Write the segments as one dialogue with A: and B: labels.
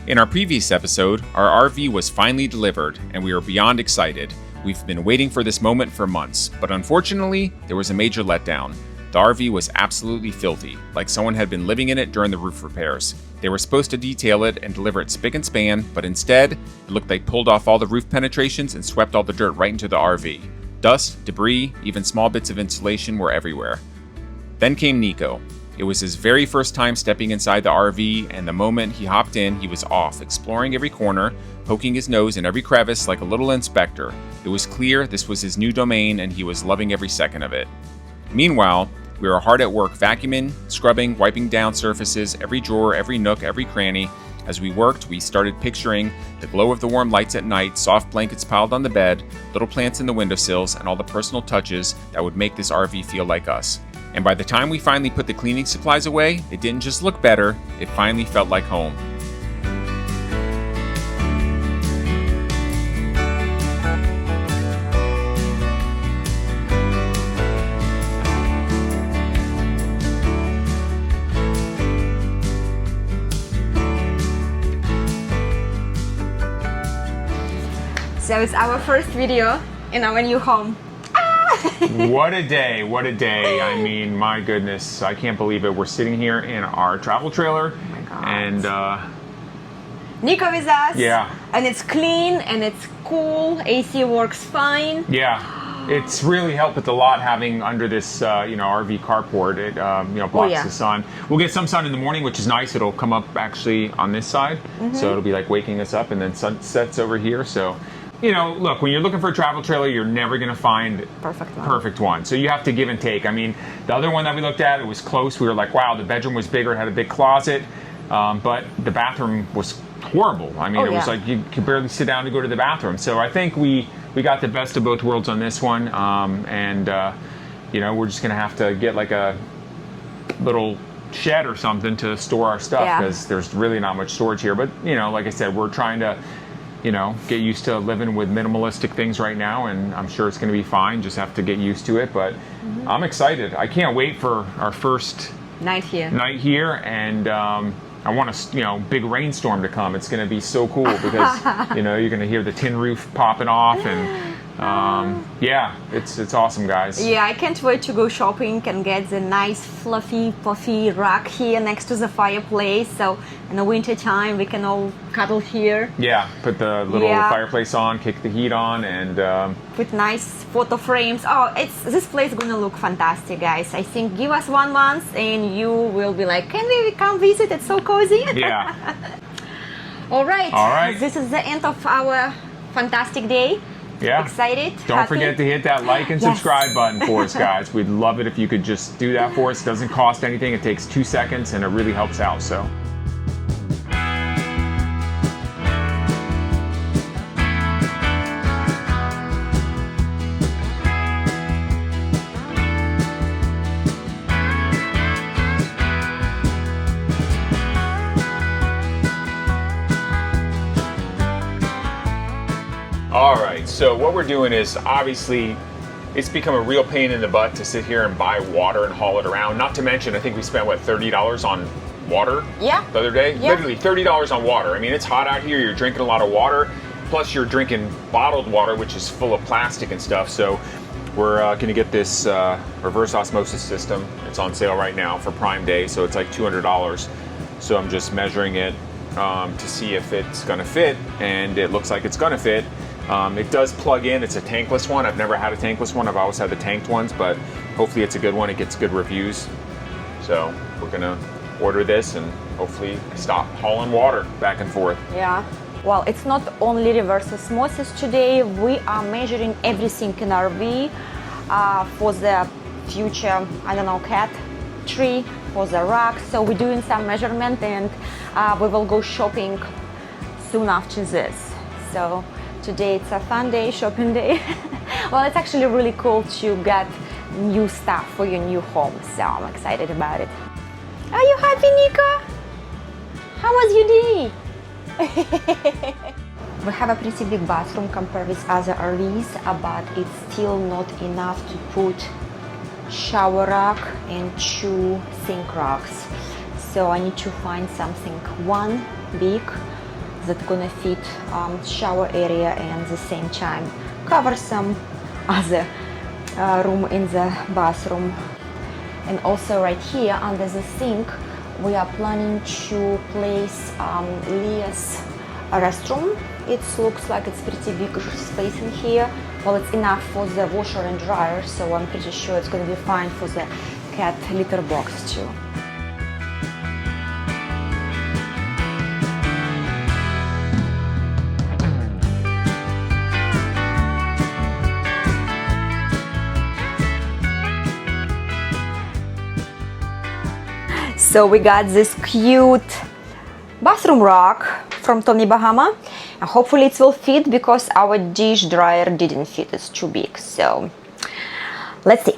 A: In our previous episode, our RV was finally delivered, and we are beyond excited. We've been waiting for this moment for months, but unfortunately, there was a major letdown. The RV was absolutely filthy, like someone had been living in it during the roof repairs. They were supposed to detail it and deliver it spick and span, but instead, it looked like they pulled off all the roof penetrations and swept all the dirt right into the RV. Dust, debris, even small bits of insulation were everywhere. Then came Nico. It was his very first time stepping inside the RV, and the moment he hopped in, he was off, exploring every corner, poking his nose in every crevice like a little inspector. It was clear this was his new domain, and he was loving every second of it. Meanwhile, we were hard at work vacuuming, scrubbing, wiping down surfaces, every drawer, every nook, every cranny. As we worked, we started picturing the glow of the warm lights at night, soft blankets piled on the bed, little plants in the windowsills, and all the personal touches that would make this RV feel like us. And by the time we finally put the cleaning supplies away, it didn't just look better, it finally felt like home.
B: So it's our first video in our new home.
A: What a day, what a day. I mean, my goodness, I can't believe it. We're sitting here in our travel trailer.
B: Oh my God.
A: And
B: Nico with us.
A: Yeah.
B: And it's clean and it's cool. AC works fine.
A: Yeah, it's really helped with a lot having under this, RV carport. It, blocks the sun. We'll get some sun in the morning, which is nice. It'll come up actually on this side. So it'll be like waking us up, and then sun sets over here. So, look, when you're looking for a travel trailer, you're never going to find perfect one. So you have to give and take. I mean, the other one that we looked at, it was close. We were like, wow, the bedroom was bigger. It had a big closet. But the bathroom was horrible. I mean, it was like you could barely sit down to go to the bathroom. So I think we got the best of both worlds on this one. We're just going to have to get like a little shed or something to store our stuff, because there's really not much storage here. But, like I said, we're trying to get used to living with minimalistic things right now, and I'm sure it's going to be fine. Just have to get used to it, but I'm excited. I can't wait for our first
B: night here,
A: and I want a big rainstorm to come. It's going to be so cool because you're going to hear the tin roof popping off, and it's awesome, guys.
B: Yeah, I can't wait to go shopping and get the nice fluffy puffy rug here next to the fireplace, so in the winter time we can all cuddle here.
A: Yeah, put the little fireplace on, kick the heat on, and
B: with nice photo frames. This place is gonna look fantastic, guys. I think give us 1 month and you will be like, can we come visit? It's so cozy.
A: Yeah.
B: All right. This is the end of our fantastic day.
A: Yeah.
B: Excited?
A: Don't forget to hit that like and subscribe button for us, guys. We'd love it if you could just do that for us. It doesn't cost anything. It takes 2 seconds, and it really helps out. So. Alright, so what we're doing is, obviously, it's become a real pain in the butt to sit here and buy water and haul it around. Not to mention, I think we spent, $30 on water the other day?
B: Yeah.
A: Literally $30 on water. I mean, it's hot out here, you're drinking a lot of water, plus you're drinking bottled water, which is full of plastic and stuff. So we're going to get this reverse osmosis system. It's on sale right now for Prime Day, so it's like $200. So I'm just measuring it to see if it's going to fit, and it looks like it's going to fit. It does plug in. It's a tankless one. I've never had a tankless one. I've always had the tanked ones, but hopefully it's a good one. It gets good reviews. So we're going to order this and hopefully stop hauling water back and forth.
B: Yeah. Well, it's not only reverse osmosis today. We are measuring everything in RV for the future, cat tree, for the rug. So we're doing some measurement, and we will go shopping soon after this. So today it's a fun day, shopping day. Well, it's actually really cool to get new stuff for your new home, so I'm excited about it. Are you happy, Nico? How was your day? We have a pretty big bathroom compared with other RVs, but it's still not enough to put shower rack and 2 sink racks. So I need to find something, one big that's gonna fit shower area and at the same time cover some other room in the bathroom. And also right here under the sink we are planning to place Leah's restroom. It looks like it's pretty big space in here. Well, it's enough for the washer and dryer, so I'm pretty sure it's going to be fine for the cat litter box too. So we got this cute bathroom rack from Tommy Bahama. Hopefully it will fit because our dish dryer didn't fit, it's too big. So let's see.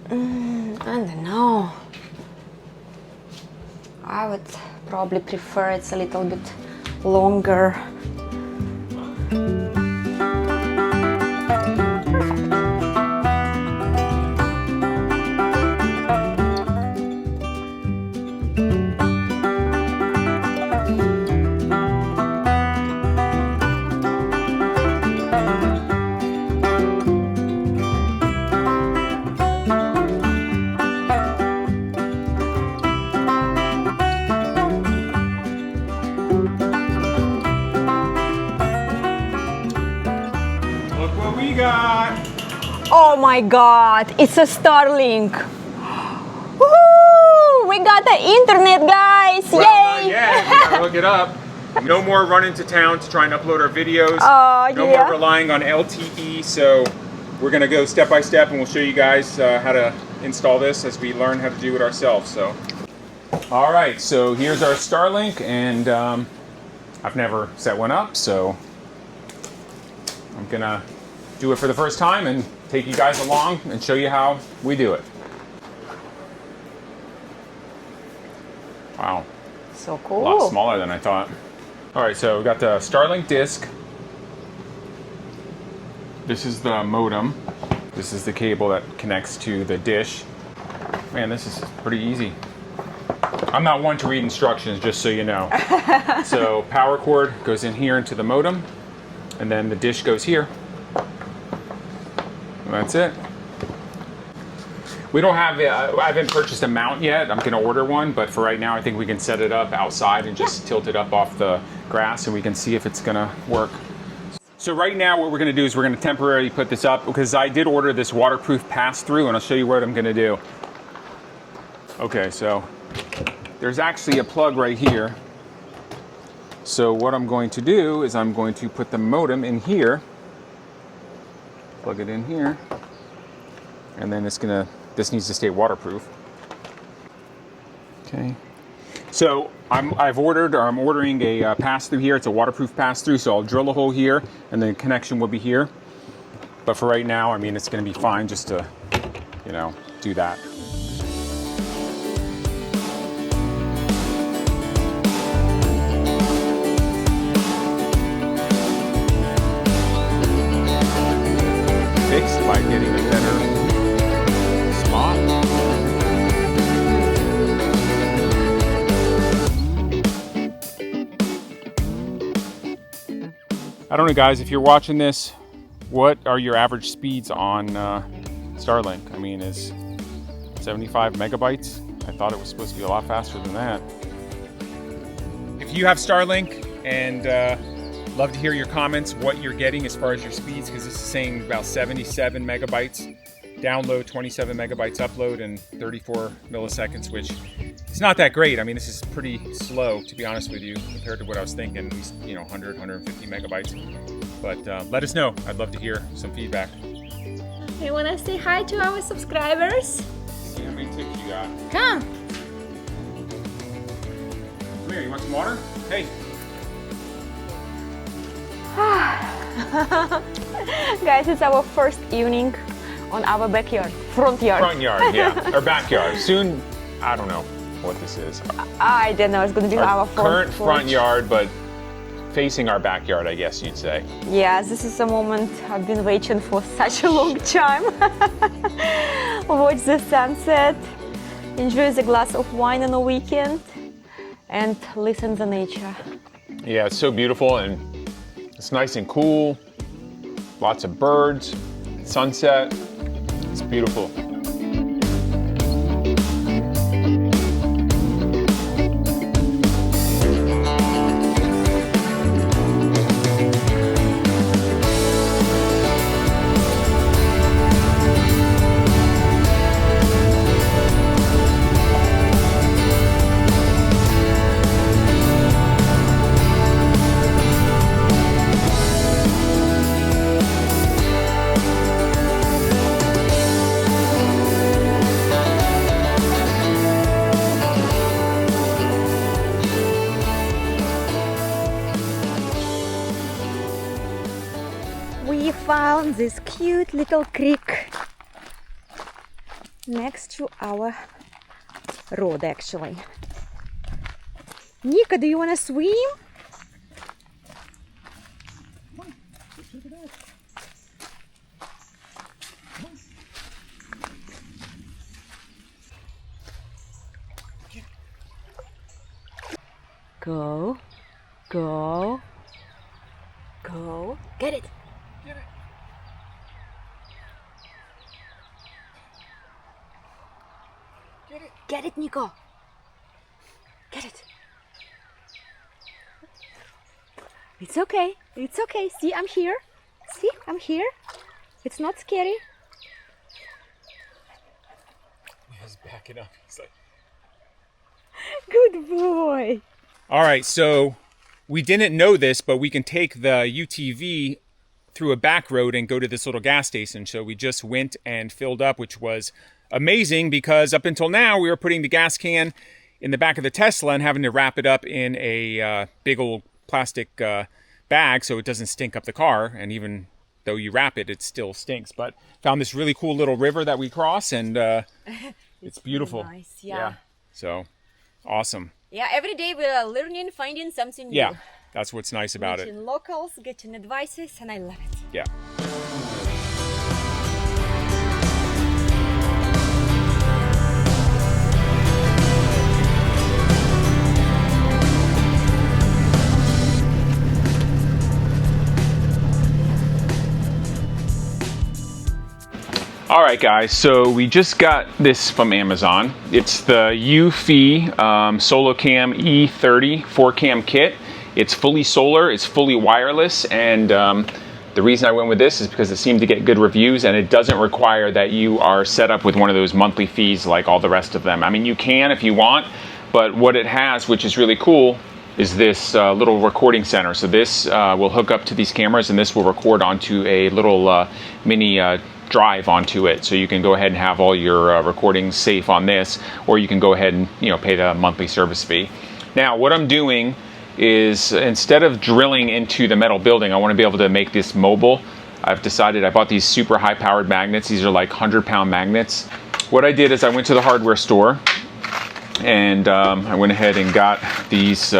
B: I don't know. I would probably prefer it's a little bit longer. Oh my god, it's a Starlink. Woo! We got the internet, guys!
A: Well,
B: yay!
A: Yeah, we gotta hook it up. No more running to town to try and upload our videos. No more relying on LTE, so we're gonna go step by step and we'll show you guys how to install this as we learn how to do it ourselves. So, all right, so here's our Starlink, and I've never set one up, so I'm gonna do it for the first time and take you guys along and show you how we do it. Wow.
B: So cool.
A: A lot smaller than I thought. All right, so we got the Starlink disc. This is the modem. This is the cable that connects to the dish. Man, this is pretty easy. I'm not one to read instructions, just so you know. So power cord goes in here into the modem, and then the dish goes here. That's it. We don't have, I haven't purchased a mount yet. I'm gonna order one, but for right now I think we can set it up outside and just tilt it up off the grass and we can see if it's gonna work. So right now what we're gonna do is we're gonna temporarily put this up because I did order this waterproof pass-through, and I'll show you what I'm gonna do. Okay, so there's actually a plug right here. So what I'm going to do is I'm going to put the modem in here. Plug it in here, and then this needs to stay waterproof. Okay. So I'm ordering a pass-through here. It's a waterproof pass-through, so I'll drill a hole here, and the connection will be here. But for right now, I mean, it's going to be fine just to, you know, do that. By getting a better spot. I don't know, guys, if you're watching this, what are your average speeds on Starlink? I mean, is 75 megabytes? I thought it was supposed to be a lot faster than that. If you have Starlink, and love to hear your comments, what you're getting as far as your speeds, because this is saying about 77 megabytes download, 27 megabytes upload, and 34 milliseconds, which is not that great. I mean, this is pretty slow, to be honest with you, compared to what I was thinking, at least, you know, 100, 150 megabytes. But let us know. I'd love to hear some feedback.
B: You want to say hi to our subscribers?
A: See how many tips you got.
B: Come.
A: Come here, you want some water? Hey.
B: Guys, it's our first evening on our backyard, front yard.
A: Front yard, yeah, or backyard. Soon, I don't know what this is.
B: I don't know, it's going to be our
A: current front yard, but facing our backyard, I guess you'd say.
B: Yeah, this is a moment I've been waiting for such a long time. Watch the sunset, enjoy the glass of wine on a weekend, and listen to nature.
A: Yeah, it's so beautiful and it's nice and cool. Lots of birds, sunset. It's beautiful.
B: We found this cute little creek next to our road, actually. Nika, do you want to swim? Go, go, go. Get it.
A: Get it. Get it.
B: Get it, Nico. Get it. It's okay. It's okay. See, I'm here. See, I'm here. It's not scary.
A: He's backing up. He's like...
B: Good boy.
A: All right, so we didn't know this, but we can take the UTV through a back road and go to this little gas station. So we just went and filled up, which was amazing because up until now we were putting the gas can in the back of the Tesla and having to wrap it up in a big old plastic bag so it doesn't stink up the car. And even though you wrap it, it still stinks. But found this really cool little river that we cross, and it's beautiful.
B: Really nice, yeah.
A: So awesome.
B: Yeah, every day we are learning, finding something new.
A: Yeah, that's what's nice about it.
B: Meeting locals, getting advices, and I love it.
A: Yeah. All right, guys, so we just got this from Amazon. It's the eufy Solo Cam E30 4-cam kit. It's fully solar, it's fully wireless, and the reason I went with this is because it seemed to get good reviews, and it doesn't require that you are set up with one of those monthly fees like all the rest of them. I mean, you can if you want, but what it has, which is really cool, is this little recording center. So this will hook up to these cameras, and this will record onto a little mini drive onto it, so you can go ahead and have all your recordings safe on this, or you can go ahead and pay the monthly service fee. Now what I'm doing is, instead of drilling into the metal building, I want to be able to make this mobile. I've decided, I bought these super high powered magnets. These are like 100-pound magnets. What I did is I went to the hardware store and I went ahead and got these.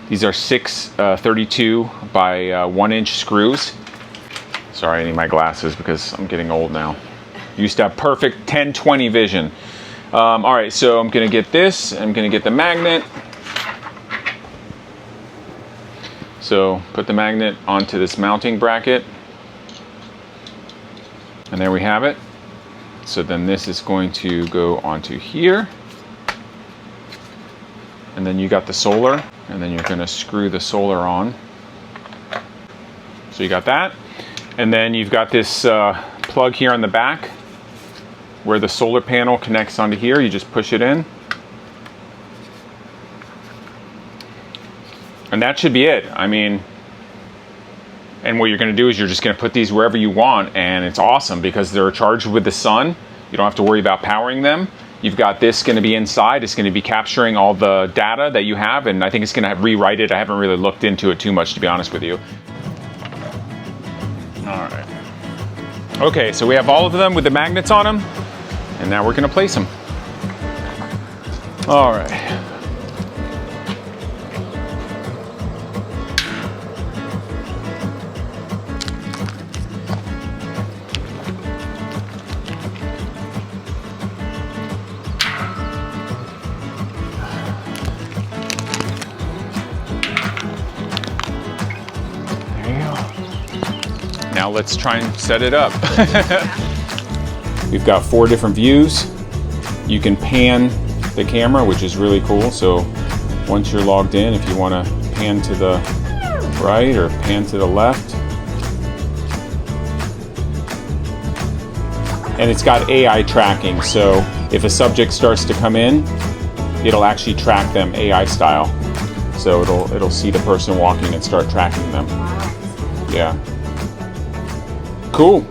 A: These are 6 32 by 1-inch screws. Sorry, I need my glasses because I'm getting old now. Used to have perfect 10/20 vision. All right, so I'm gonna get this. I'm gonna get the magnet. So put the magnet onto this mounting bracket. And there we have it. So then this is going to go onto here. And then you got the solar, and then you're gonna screw the solar on. So you got that. And then you've got this plug here on the back where the solar panel connects onto here. You just push it in. And that should be it. I mean, and what you're gonna do is you're just gonna put these wherever you want, and it's awesome because they're charged with the sun. You don't have to worry about powering them. You've got this gonna be inside. It's gonna be capturing all the data that you have, and I think it's gonna rewrite it. I haven't really looked into it too much, to be honest with you. All right. Okay, so we have all of them with the magnets on them, and now we're gonna place them. All right. let's try and set it up. We've got 4 different views. You can pan the camera, which is really cool. So once you're logged in, if you want to pan to the right or pan to the left. And it's got AI tracking, so if a subject starts to come in, it'll actually track them AI style. So it'll see the person walking and start tracking them. Yeah. Cool.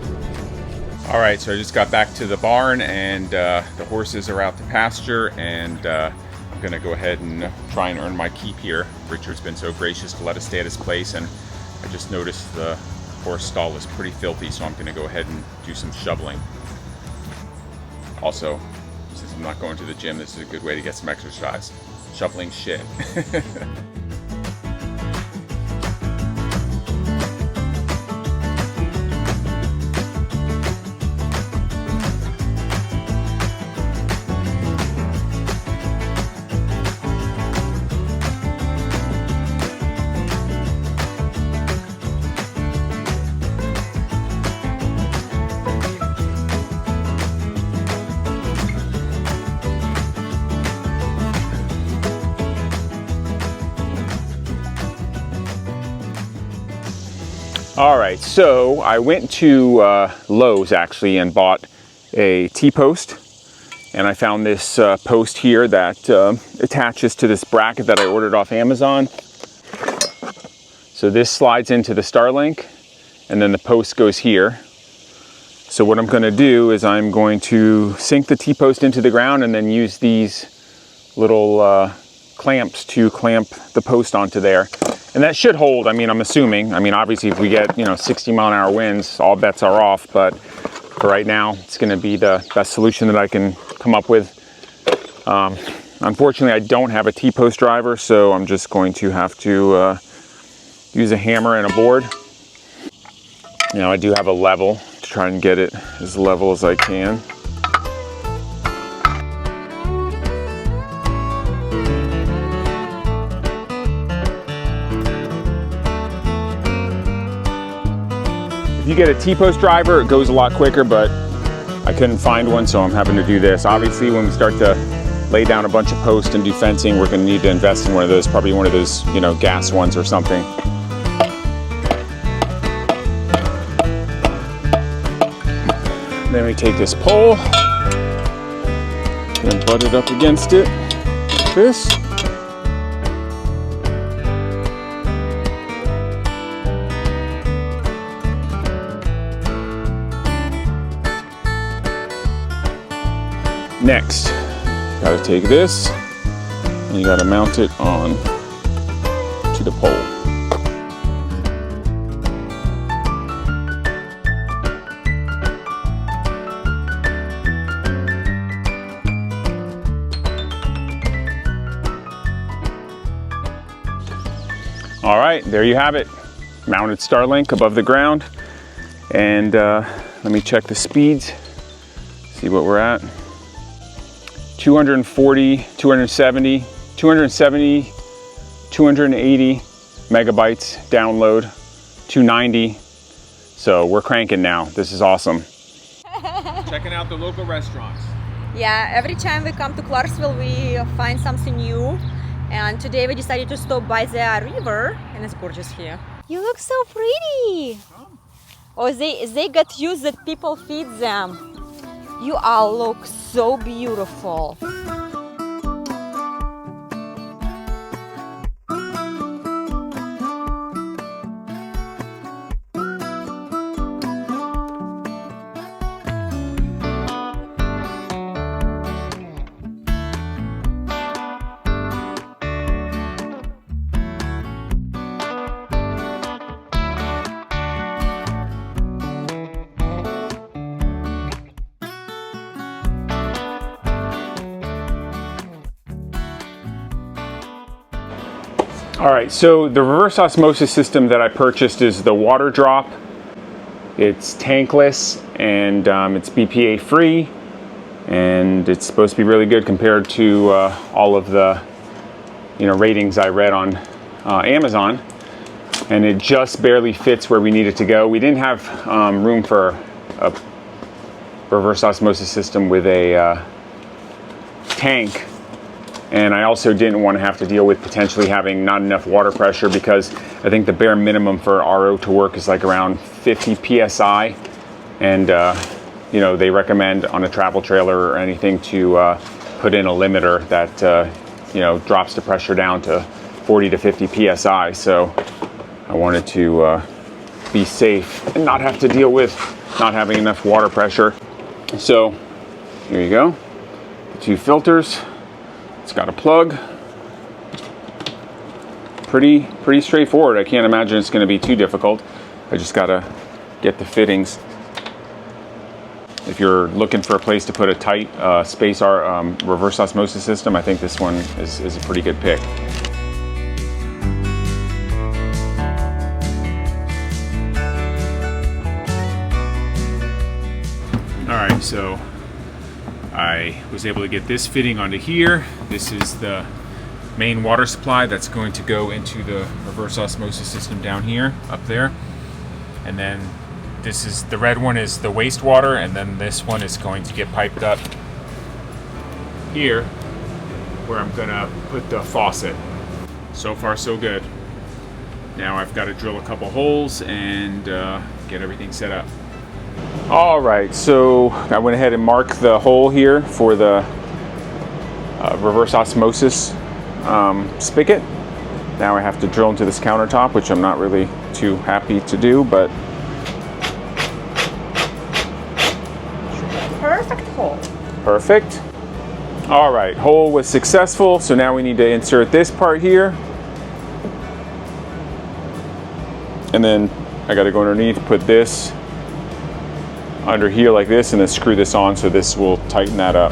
A: All right, so I just got back to the barn and the horses are out to pasture, and I'm gonna go ahead and try and earn my keep here. Richard's been so gracious to let us stay at his place, and I just noticed the horse stall is pretty filthy, so I'm gonna go ahead and do some shoveling. Also, since I'm not going to the gym, this is a good way to get some exercise. Shoveling shit. All right, so I went to Lowe's actually and bought a T-post, and I found this post here that attaches to this bracket that I ordered off Amazon. So this slides into the Starlink, and then the post goes here. So what I'm going to do is I'm going to sink the T-post into the ground and then use these little clamps to clamp the post onto there. And that should hold, I mean, I'm assuming. I mean, obviously if we get, 60-mile-an-hour winds, all bets are off, but for right now, it's gonna be the best solution that I can come up with. Unfortunately, I don't have a T-post driver, so I'm just going to have to use a hammer and a board. I do have a level to try and get it as level as I can. If you get a T-post driver, it goes a lot quicker, but I couldn't find one, so I'm having to do this. Obviously, when we start to lay down a bunch of posts and do fencing, we're gonna need to invest in one of those, probably one of those, gas ones or something. Then we take this pole and butt it up against it, like this. Next, gotta take this and you gotta mount it on to the pole. All right, there you have it. Mounted Starlink above the ground. And let me check the speeds, see what we're at. 240, 270, 270, 280 megabytes download, 290. So we're cranking now. This is awesome. Checking out the local restaurants.
B: Yeah, every time we come to Clarksville, we find something new. And today we decided to stop by the river, and it's gorgeous here. You look so pretty. Oh, they got used that people feed them. You all look so beautiful.
A: All right, so the reverse osmosis system that I purchased is the water drop. It's tankless and it's BPA free, and it's supposed to be really good compared to all of the ratings I read on Amazon. and it just barely fits where we need it to go. We didn't have room for a reverse osmosis system with a tank, and I also didn't want to have to deal with potentially having not enough water pressure, because I think the bare minimum for RO to work is like around 50 psi, and you know, they recommend on a travel trailer or anything to put in a limiter that you know, drops the pressure down to 40 to 50 psi. So I wanted to be safe and not have to deal with not having enough water pressure. So here you go, the 2 filters. It's got a plug. Pretty straightforward. I can't imagine it's going to be too difficult. I just got to get the fittings. If you're looking for a place to put a tight space reverse osmosis system, I think this one is a pretty good pick. All right, so I was able to get this fitting onto here. This is the main water supply that's going to go into the reverse osmosis system down here, up there. And then this is, the red one is the wastewater, and then this one is going to get piped up here where I'm gonna put the faucet. So far so good. Now I've got to drill a couple holes and get everything set up. All right, so I went ahead and marked the hole here for the reverse osmosis spigot. Now I have to drill into this countertop, which I'm not really too happy to do, but
B: Perfect hole.
A: perfect. All right, hole was successful, so now we need to insert this part here. And then I got to go underneath, put this under here like this, and then screw this on, so this will tighten that up.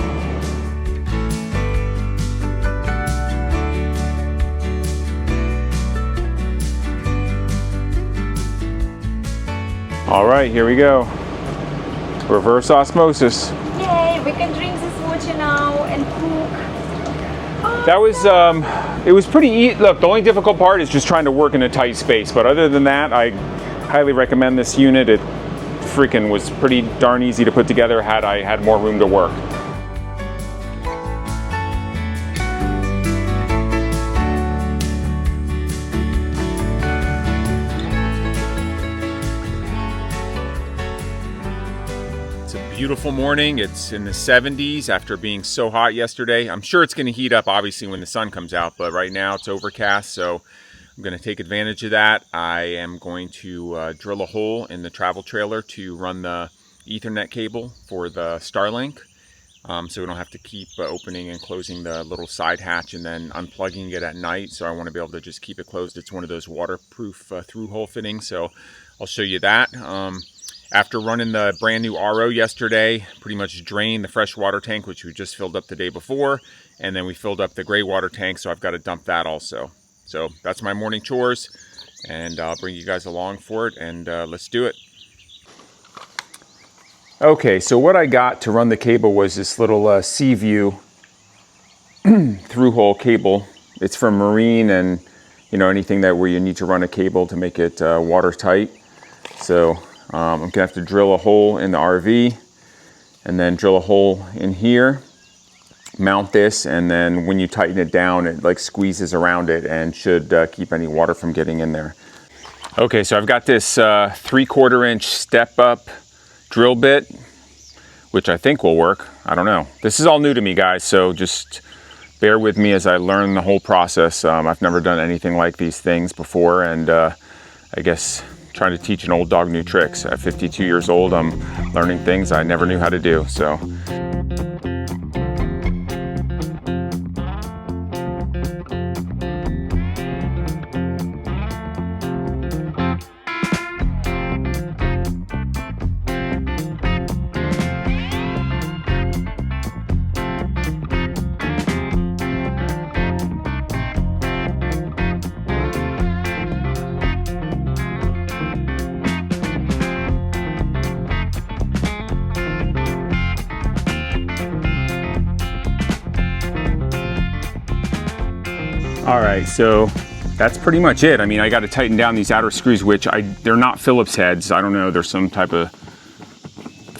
A: All right, here we go. Reverse osmosis.
B: Yay, we can drink this water now and cook. Oh,
A: That was, it was pretty easy. Look, the only difficult part is just trying to work in a tight space. But other than that, I highly recommend this unit. It freaking was pretty darn easy to put together had I had more room to work. Beautiful morning. It's in the 70s after being so hot yesterday. I'm sure it's going to heat up obviously when the sun comes out, but right now it's overcast, so I'm going to take advantage of that. I am going to drill a hole in the travel trailer to run the Ethernet cable for the Starlink, so we don't have to keep opening and closing the little side hatch and then unplugging it at night. So I want to be able to just keep it closed. It's one of those waterproof through hole fittings, so I'll show you that. After running the brand new RO yesterday, pretty much drained the fresh water tank, which we just filled up the day before, and then we filled up the gray water tank, so I've got to dump that also. So that's my morning chores, and I'll bring you guys along for it, and let's do it. Okay, so what I got to run the cable was this little 𝐶𝐸 through hole cable. It's for marine and, you know, anything that where you need to run a cable to make it watertight. So I'm gonna have to drill a hole in the RV and then drill a hole in here, mount this, and then when you tighten it down, it like squeezes around it and should keep any water from getting in there. Okay, so I've got this 3/4 inch step up drill bit, which I think will work. I don't know. This is all new to me, guys, so just bear with me as I learn the whole process. I've never done anything like these things before, and I guess trying to teach an old dog new tricks. At 52 years old, I'm learning things I never knew how to do, so. All right, so that's pretty much it. I mean, I got to tighten down these outer screws, which they're not Phillips heads. I don't know, there's some type of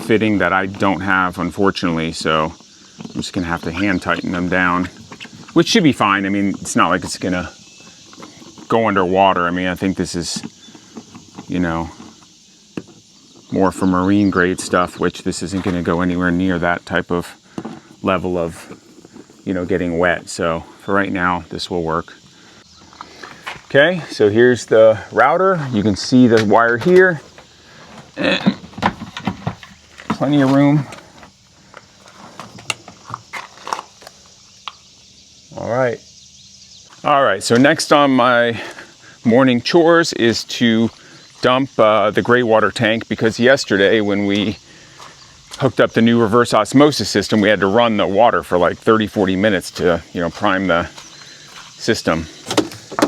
A: fitting that I don't have, unfortunately, so I'm just gonna have to hand tighten them down, which should be fine. I mean, it's not like it's gonna go underwater. I mean, I think this is, you know, more for marine grade stuff, which this isn't gonna go anywhere near that type of level of, you know, getting wet. So for right now, this will work. Okay, so here's the router. You can see the wire here. And plenty of room. All right, so next on my morning chores is to dump the gray water tank, because yesterday when we hooked up the new reverse osmosis system, we had to run the water for like 30-40 minutes to, you know, prime the system.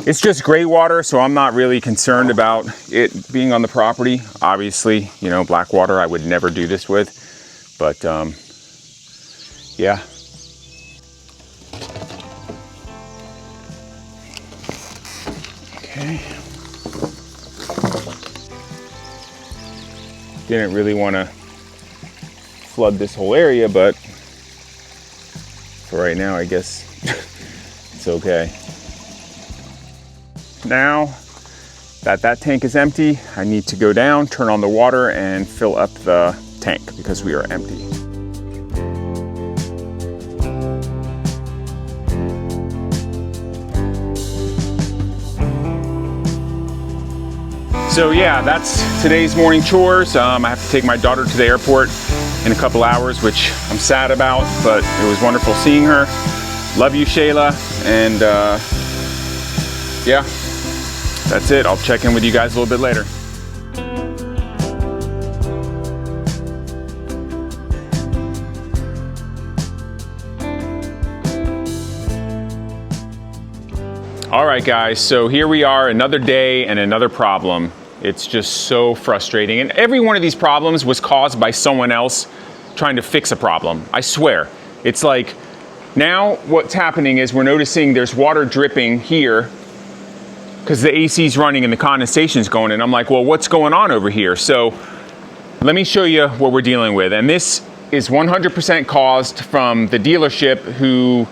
A: It's just gray water, so I'm not really concerned about it being on the property. Obviously, you know, black water I would never do this with, but yeah. Okay. Didn't really want to flood this whole area, but for right now, I guess it's okay. Now that that tank is empty, I need to go down, turn on the water, and fill up the tank because we are empty. So yeah, that's today's morning chores. I have to take my daughter to the airport in a couple hours, which I'm sad about, but it was wonderful seeing her. Love you, Shayla, and yeah. That's it. I'll check in with you guys a little bit later. All right, guys, so here we are, another day and another problem. It's just so frustrating. And every one of these problems was caused by someone else trying to fix a problem. I swear. It's like, now what's happening is we're noticing there's water dripping here because the AC's running and the condensation's going, and I'm like, well, what's going on over here? So let me show you what we're dealing with. And this is 100% caused from the dealership who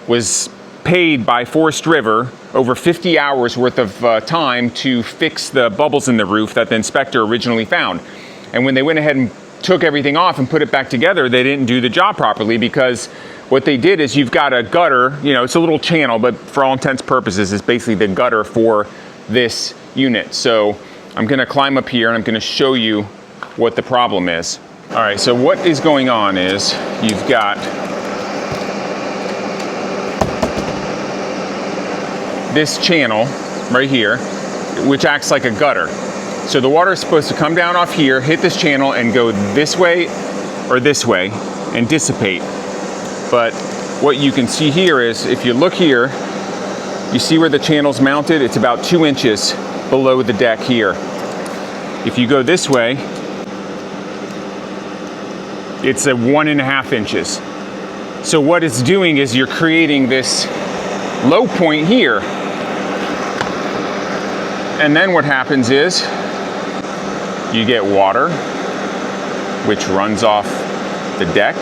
A: was paid by Forest River over 50 hours worth of time to fix the bubbles in the roof that the inspector originally found. And when they went ahead and took everything off and put it back together, they didn't do the job properly, because what they did is you've got a gutter, you know, it's a little channel, but for all intents and purposes, it's basically the gutter for this unit. So I'm gonna climb up here and I'm gonna show you what the problem is. All right, so what is going on is you've got this channel right here, which acts like a gutter. So the water is supposed to come down off here, hit this channel, and go this way or this way and dissipate. But what you can see here is, if you look here, you see where the channel's mounted? It's about 2 inches below the deck here. If you go this way, it's at 1.5 inches. So what it's doing is you're creating this low point here. And then what happens is you get water, which runs off the deck.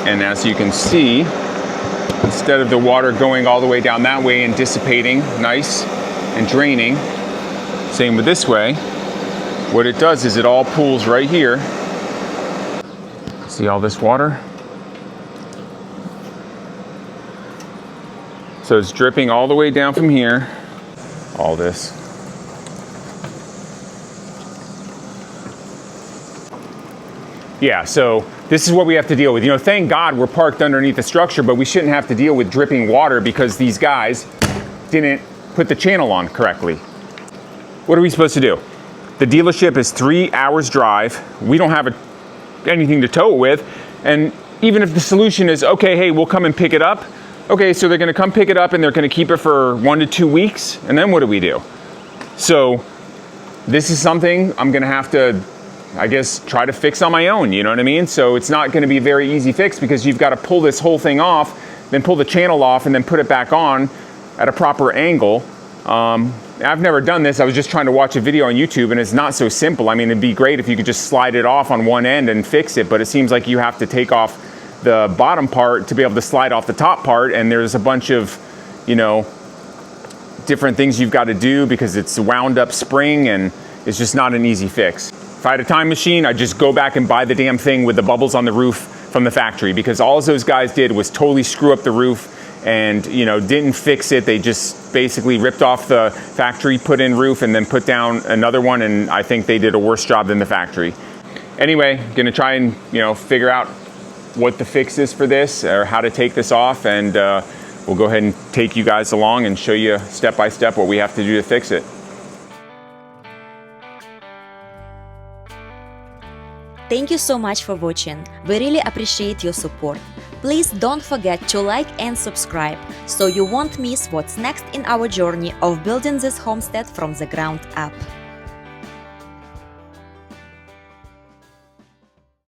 A: And as you can see, instead of the water going all the way down that way and dissipating nice and draining, same with this way, what it does is it all pools right here. See all this water? So it's dripping all the way down from here, all this. Yeah, so this is what we have to deal with. You know, thank God we're parked underneath the structure, but we shouldn't have to deal with dripping water because these guys didn't put the channel on correctly. What are we supposed to do? The dealership is 3 hours drive. We don't have anything to tow it with. And even if the solution is, okay, hey, we'll come and pick it up. Okay, so they're gonna come pick it up and they're gonna keep it for 1 to 2 weeks. And then what do we do? So this is something I'm gonna have to I guess, try to fix on my own, you know what I mean? So it's not gonna be a very easy fix because you've gotta pull this whole thing off, then pull the channel off and then put it back on at a proper angle. I've never done this. I was just trying to watch a video on YouTube and it's not so simple. I mean, it'd be great if you could just slide it off on one end and fix it, but it seems like you have to take off the bottom part to be able to slide off the top part, and there's a bunch of, you know, different things you've got to do because it's a wound up spring and it's just not an easy fix. If I had a time machine, I'd just go back and buy the damn thing with the bubbles on the roof from the factory, because all those guys did was totally screw up the roof and, you know, didn't fix it. They just basically ripped off the factory, put in roof, and then put down another one, and I think they did a worse job than the factory. Anyway, gonna try and, you know, figure out what the fix is for this or how to take this off, and we'll go ahead and take you guys along and show you step by step what we have to do to fix it.
C: Thank you so much for watching. We really appreciate your support. Please don't forget to like and subscribe so you won't miss what's next in our journey of building this homestead from the ground up.